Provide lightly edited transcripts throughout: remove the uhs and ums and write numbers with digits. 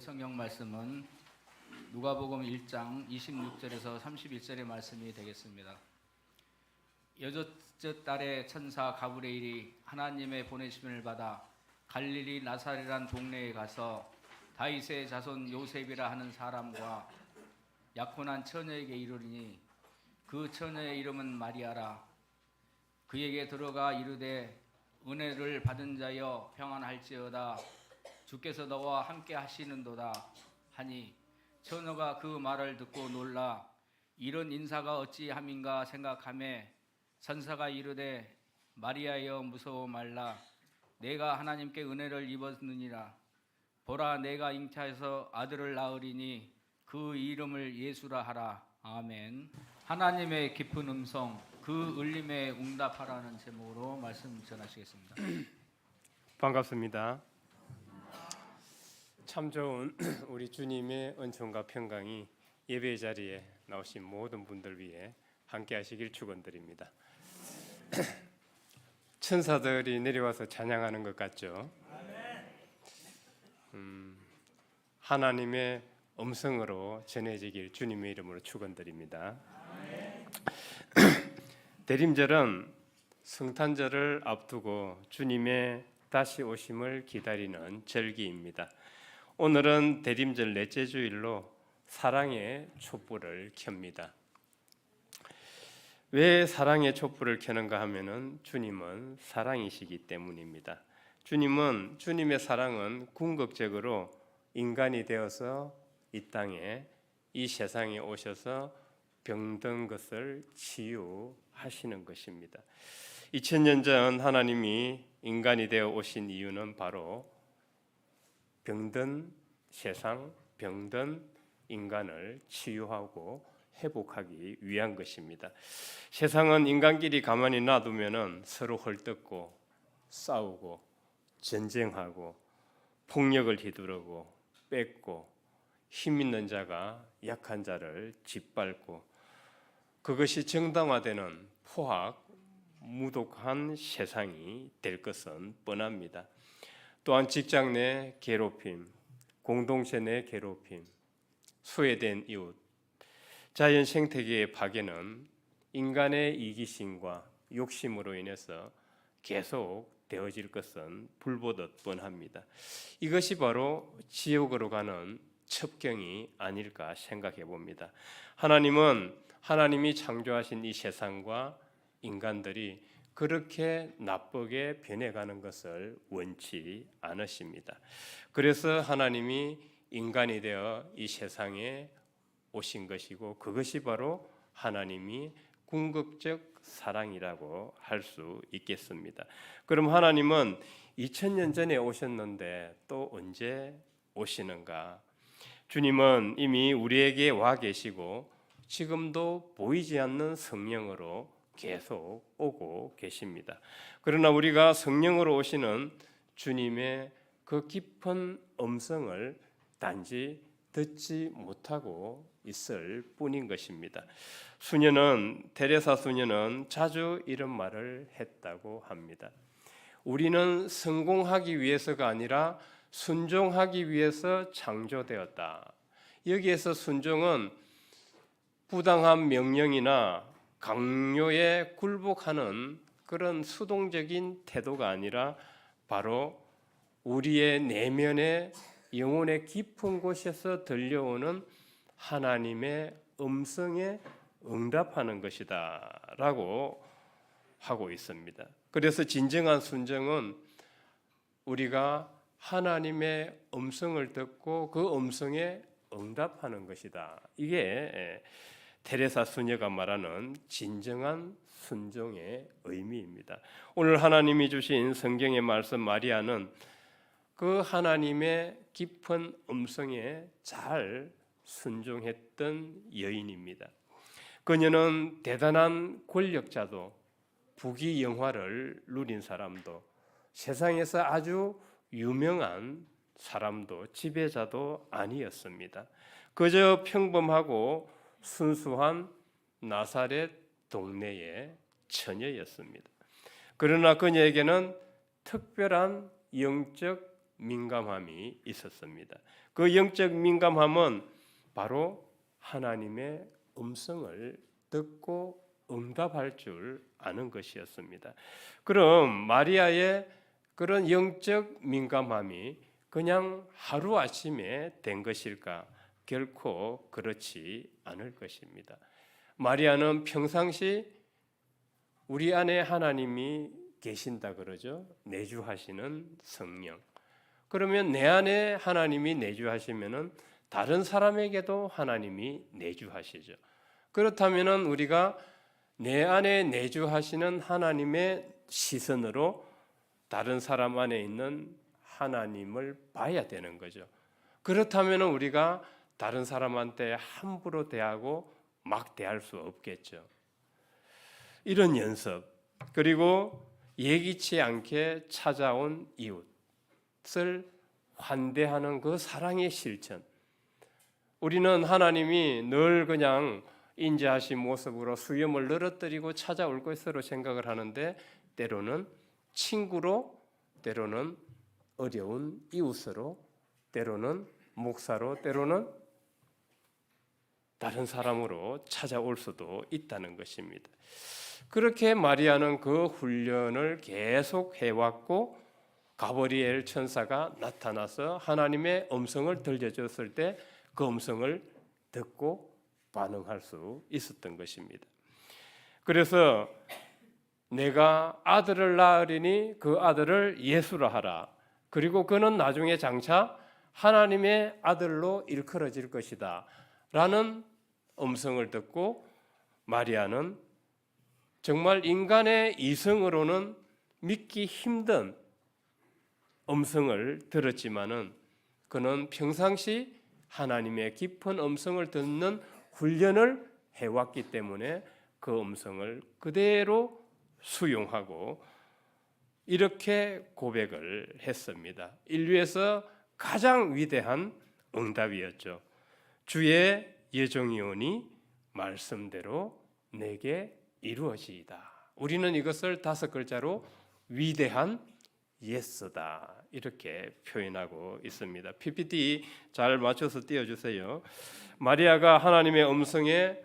성경 말씀은 누가복음 1장 26절에서 31절의 말씀이 되겠습니다. 여섯째 달에 천사 가브리엘이 하나님의 보내심을 받아 갈릴리 나사렛이란 동네에 가서 다윗의 자손 요셉이라 하는 사람과 약혼한 처녀에게 이르리니 그 처녀의 이름은 마리아라. 그에게 들어가 이르되 은혜를 받은 자여 평안할지어다. 주께서 너와 함께 하시는도다 하니 처녀가 그 말을 듣고 놀라 이런 인사가 어찌함인가 생각하매 천사가 이르되 마리아여 무서워 말라. 내가 하나님께 은혜를 입었느니라. 보라 내가 잉태해서 아들을 낳으리니 그 이름을 예수라 하라. 아멘. 하나님의 깊은 음성 그 울림에 응답하라는 제목으로 말씀 전하시겠습니다. 반갑습니다. 참 좋은 우리 주님의 은총과 평강이 예배 자리에 나오신 모든 분들 위해 함께 하시길 축원드립니다. 천사들이 내려와서 찬양하는 것 같죠? 하나님의 음성으로 전해지길 주님의 이름으로 축원드립니다. 대림절은 성탄절을 앞두고 주님의 다시 오심을 기다리는 절기입니다. 오늘은 대림절 넷째 주일로 사랑의 촛불을 켭니다. 왜 사랑의 촛불을 켜는가 하면은 주님은 사랑이시기 때문입니다. 주님의 사랑은 궁극적으로 인간이 되어서 이 땅에 이 세상에 오셔서 병든 것을 치유하시는 것입니다. 2000년 전 하나님이 인간이 되어 오신 이유는 바로 병든 세상, 병든 인간을 치유하고 회복하기 위한 것입니다. 세상은 인간끼리 가만히 놔두면 서로 헐뜯고 싸우고 전쟁하고 폭력을 휘두르고 뺏고 힘 있는 자가 약한 자를 짓밟고 그것이 정당화되는 포악, 무독한 세상이 될 것은 뻔합니다. 또한 직장 내 괴롭힘, 공동체 내 괴롭힘, 소외된 이웃, 자연 생태계의 파괴는 인간의 이기심과 욕심으로 인해서 계속 되어질 것은 불보듯 뻔합니다. 이것이 바로 지옥으로 가는 첩경이 아닐까 생각해 봅니다. 하나님은 하나님이 창조하신 이 세상과 인간들이 그렇게 나쁘게 변해가는 것을 원치 않으십니다. 그래서 하나님이 인간이 되어 이 세상에 오신 것이고 그것이 바로 하나님이 궁극적 사랑이라고 할 수 있겠습니다. 그럼 하나님은 2000년 전에 오셨는데 또 언제 오시는가? 주님은 이미 우리에게 와 계시고 지금도 보이지 않는 성령으로 계속 오고 계십니다. 그러나 우리가 성령으로 오시는 주님의 그 깊은 음성을 단지 듣지 못하고 있을 뿐인 것입니다. 테레사 수녀는 자주 이런 말을 했다고 합니다. 우리는 성공하기 위해서가 아니라 순종하기 위해서 창조되었다. 여기에서 순종은 부당한 명령이나 강요에 굴복하는 그런 수동적인 태도가 아니라 바로 우리의 내면의 영혼의 깊은 곳에서 들려오는 하나님의 음성에 응답하는 것이다 라고 하고 있습니다. 그래서 진정한 순종은 우리가 하나님의 음성을 듣고 그 음성에 응답하는 것이다. 이게 테레사 수녀가 말하는 진정한 순종의 의미입니다. 오늘 하나님이 주신 성경의 말씀 마리아는 그 하나님의 깊은 음성에 잘 순종했던 여인입니다. 그녀는 대단한 권력자도 부귀영화를 누린 사람도 세상에서 아주 유명한 사람도 지배자도 아니었습니다. 그저 평범하고 순수한 나사렛 동네의 처녀였습니다. 그러나 그녀에게는 특별한 영적 민감함이 있었습니다. 그 영적 민감함은 바로 하나님의 음성을 듣고 응답할 줄 아는 것이었습니다. 그럼 마리아의 그런 영적 민감함이 그냥 하루아침에 된 것일까? 결코 그렇지 않을 것입니다. 마리아는 평상시 우리 안에 하나님이 계신다 그러죠. 내주하시는 성령. 그러면 내 안에 하나님이 내주하시면은 다른 사람에게도 하나님이 내주하시죠. 그렇다면은 우리가 내 안에 내주하시는 하나님의 시선으로 다른 사람 안에 있는 하나님을 봐야 되는 거죠. 그렇다면은 우리가 다른 사람한테 함부로 대하고 막 대할 수 없겠죠. 이런 연습, 그리고 예기치 않게 찾아온 이웃을 환대하는 그 사랑의 실천. 우리는 하나님이 늘 그냥 인자하신 모습으로 수염을 늘어뜨리고 찾아올 것으로 생각을 하는데 때로는 친구로, 때로는 어려운 이웃으로, 때로는 목사로, 때로는 다른 사람으로 찾아올 수도 있다는 것입니다. 그렇게 마리아는 그 훈련을 계속 해왔고 가브리엘 천사가 나타나서 하나님의 음성을 들려줬을 때 그 음성을 듣고 반응할 수 있었던 것입니다. 그래서 내가 아들을 낳으리니 그 아들을 예수라 하라. 그리고 그는 나중에 장차 하나님의 아들로 일컬어질 것이다 라는 음성을 듣고 마리아는 정말 인간의 이성으로는 믿기 힘든 음성을 들었지만은 그는 평상시 하나님의 깊은 음성을 듣는 훈련을 해왔기 때문에 그 음성을 그대로 수용하고 이렇게 고백을 했습니다. 인류에서 가장 위대한 응답이었죠. 주의 예정이오니 말씀대로 내게 이루어지이다. 우리는 이것을 5글자로 위대한 예스다 이렇게 표현하고 있습니다. PPT 잘 맞춰서 띄워주세요. 마리아가 하나님의 음성에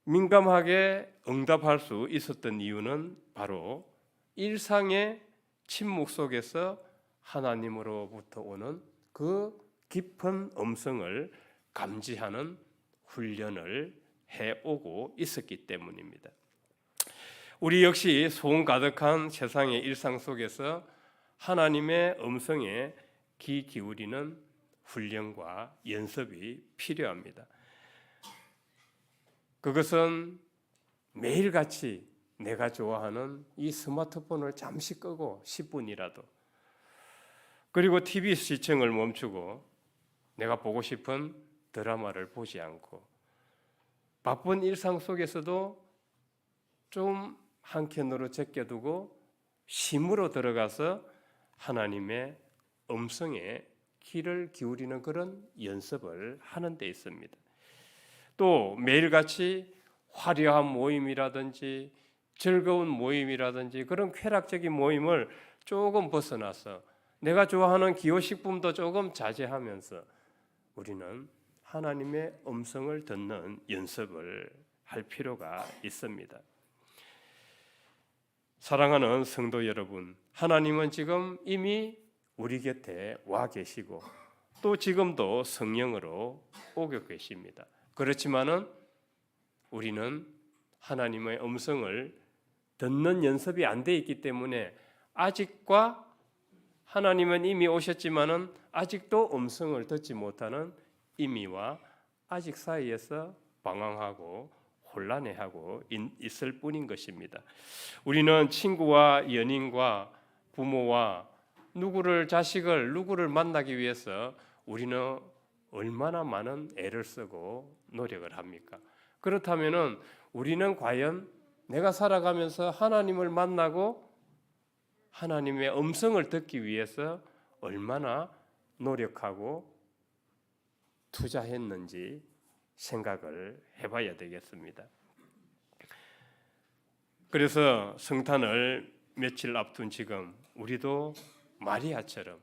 민감하게 응답할 수 있었던 이유는 바로 일상의 침묵 속에서 하나님으로부터 오는 그 깊은 음성을 감지하는 훈련을 해오고 있었기 때문입니다. 우리 역시 소음 가득한 세상의 일상 속에서 하나님의 음성에 귀 기울이는 훈련과 연습이 필요합니다. 그것은 매일같이 내가 좋아하는 이 스마트폰을 잠시 끄고 10분이라도 그리고 TV 시청을 멈추고 내가 보고 싶은 드라마를 보지 않고 바쁜 일상 속에서도 좀 한켠으로 제껴두고 심으로 들어가서 하나님의 음성에 귀를 기울이는 그런 연습을 하는 데 있습니다. 또 매일같이 화려한 모임이라든지 즐거운 모임이라든지 그런 쾌락적인 모임을 조금 벗어나서 내가 좋아하는 기호식품도 조금 자제하면서 우리는 하나님의 음성을 듣는 연습을 할 필요가 있습니다. 사랑하는 성도 여러분, 하나님은 지금 이미 우리 곁에 와 계시고 또 지금도 성령으로 오고 계십니다. 그렇지만은 우리는 하나님의 음성을 듣는 연습이 안 돼 있기 때문에 아직과 하나님은 이미 오셨지만은 아직도 음성을 듣지 못하는 이미와 아직 사이에서 방황하고 혼란해하고 있을 뿐인 것입니다. 우리는 친구와 연인과 부모와 자식을 누구를 만나기 위해서 우리는 얼마나 많은 애를 쓰고 노력을 합니까? 그렇다면은 우리는 과연 내가 살아가면서 하나님을 만나고 하나님의 음성을 듣기 위해서 얼마나 노력하고 투자했는지 생각을 해봐야 되겠습니다. 그래서 성탄을 며칠 앞둔 지금 우리도 마리아처럼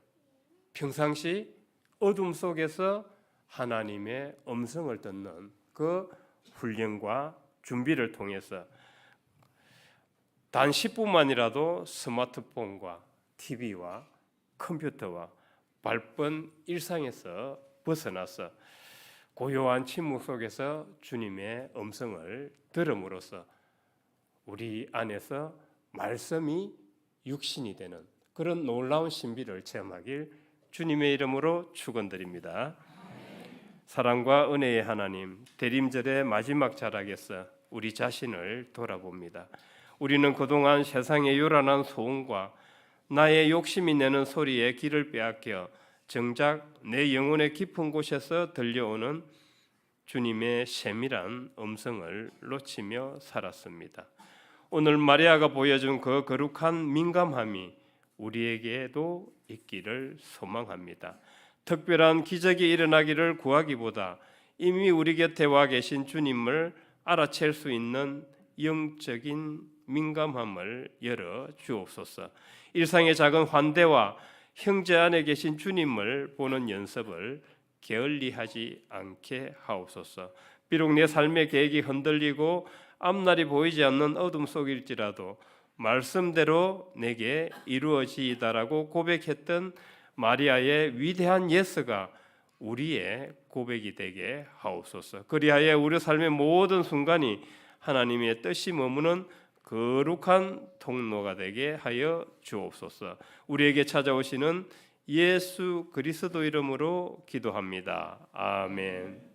평상시 어둠 속에서 하나님의 음성을 듣는 그 훈련과 준비를 통해서 단 10분만이라도 스마트폰과 TV와 컴퓨터와 바쁜 일상에서 벗어나서 고요한 침묵 속에서 주님의 음성을 들음으로써 우리 안에서 말씀이 육신이 되는 그런 놀라운 신비를 체험하길 주님의 이름으로 축원드립니다. 사랑과 은혜의 하나님, 대림절의 마지막 자락에서 우리 자신을 돌아봅니다. 우리는 그동안 세상의 요란한 소음과 나의 욕심이 내는 소리에 귀를 빼앗겨 정작 내 영혼의 깊은 곳에서 들려오는 주님의 세밀한 음성을 놓치며 살았습니다. 오늘 마리아가 보여준 그 거룩한 민감함이 우리에게도 있기를 소망합니다. 특별한 기적이 일어나기를 구하기보다 이미 우리 곁에 와 계신 주님을 알아챌 수 있는 영적인 민감함을 열어 주옵소서. 일상의 작은 환대와 형제 안에 계신 주님을 보는 연습을 게을리하지 않게 하옵소서. 비록 내 삶의 계획이 흔들리고 앞날이 보이지 않는 어둠 속일지라도 말씀대로 내게 이루어지이다라고 고백했던 마리아의 위대한 예스가 우리의 고백이 되게 하옵소서. 그리하여 우리 삶의 모든 순간이 하나님의 뜻이 머무는 거룩한 통로가 되게 하여 주옵소서. 우리에게 찾아오시는 예수 그리스도 이름으로 기도합니다. 아멘.